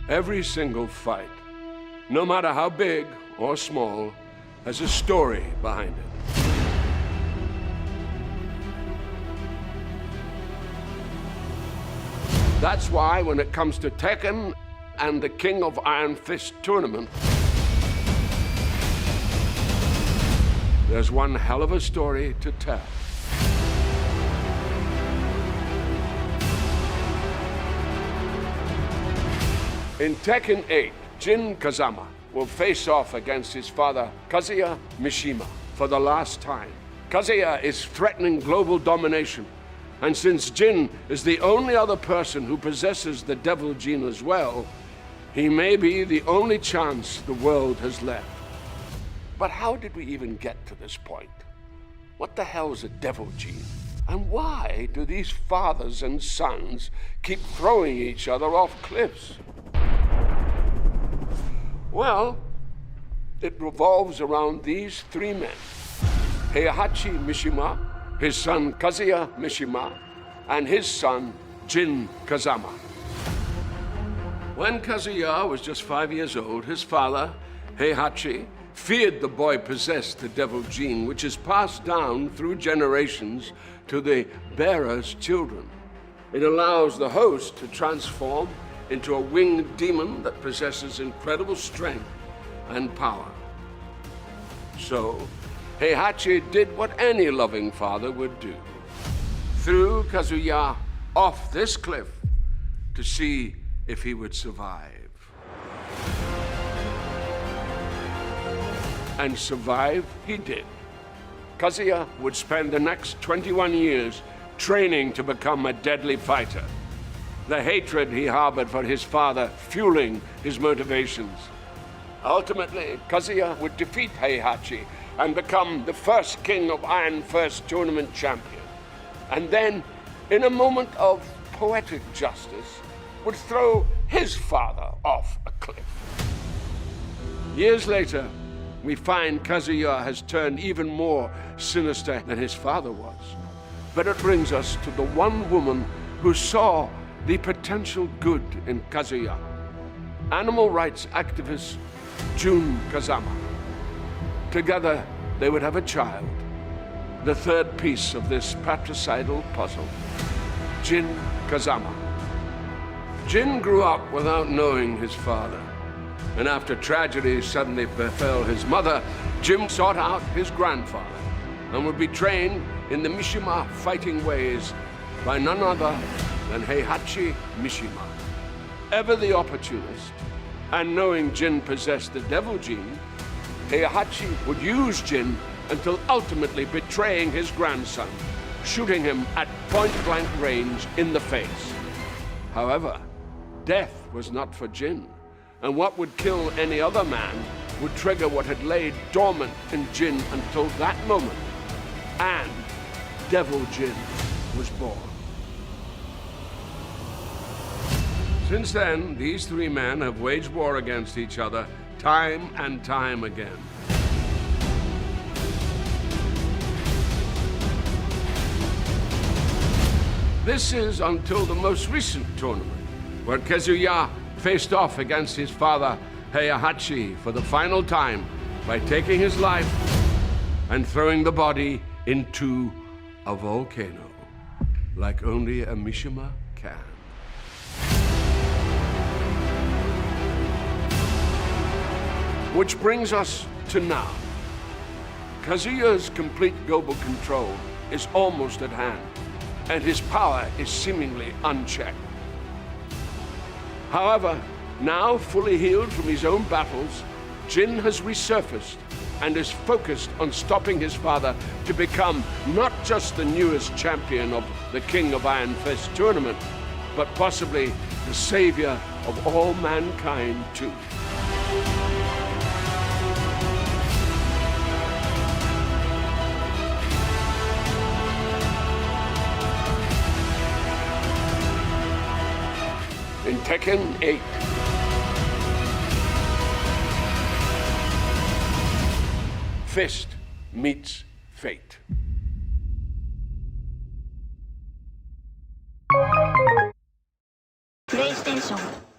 Every single fight, no matter how big or small, has a story behind it. That's why when it comes to Tekken and the King of Iron Fist tournament, there's one hell of a story to tell. In Tekken 8, Jin Kazama will face off against his father, Kazuya Mishima, for the last time. Kazuya is threatening global domination, and since Jin is the only other person who possesses the devil gene as well, he may be the only chance the world has left. But how did we even get to this point? What the hell is a devil gene? And why do these fathers and sons keep throwing each other off cliffs? Well, it revolves around these three men: Heihachi Mishima, his son Kazuya Mishima, and his son Jin Kazama. When Kazuya was just 5 years old, his father, Heihachi, feared the boy possessed the devil gene, which is passed down through generations to the bearer's children. It allows the host to transform into a winged demon that possesses incredible strength and power. So, Heihachi did what any loving father would do: threw Kazuya off this cliff to see if he would survive. And survive he did. Kazuya would spend the next 21 years training to become a deadly fighter, the hatred he harbored for his father fueling his motivations. Ultimately, Kazuya would defeat Heihachi and become the first King of Iron Fist tournament champion. And then, in a moment of poetic justice, would throw his father off a cliff. Years later, we find Kazuya has turned even more sinister than his father was. But it brings us to the one woman who saw the potential good in Kazuya: animal rights activist Jun Kazama. Together, they would have a child, the third piece of this patricidal puzzle: Jin Kazama. Jin grew up without knowing his father, and after tragedy suddenly befell his mother, Jin sought out his grandfather and would be trained in the Mishima fighting ways by none other than Heihachi Mishima. Ever the opportunist, and knowing Jin possessed the devil gene, Heihachi would use Jin until ultimately betraying his grandson, shooting him at point-blank range in the face. However, death was not for Jin, and what would kill any other man would trigger what had laid dormant in Jin until that moment, and Devil Jin was born. Since then, these three men have waged war against each other time and time again. This is until the most recent tournament, where Kazuya faced off against his father, Heihachi, for the final time by taking his life and throwing the body into a volcano, like only a Mishima can. Which brings us to now. Kazuya's complete global control is almost at hand, and his power is seemingly unchecked. However, now fully healed from his own battles, Jin has resurfaced and is focused on stopping his father to become not just the newest champion of the King of Iron Fist tournament, but possibly the savior of all mankind too. In Tekken 8. Fist meets fate. プレイステーション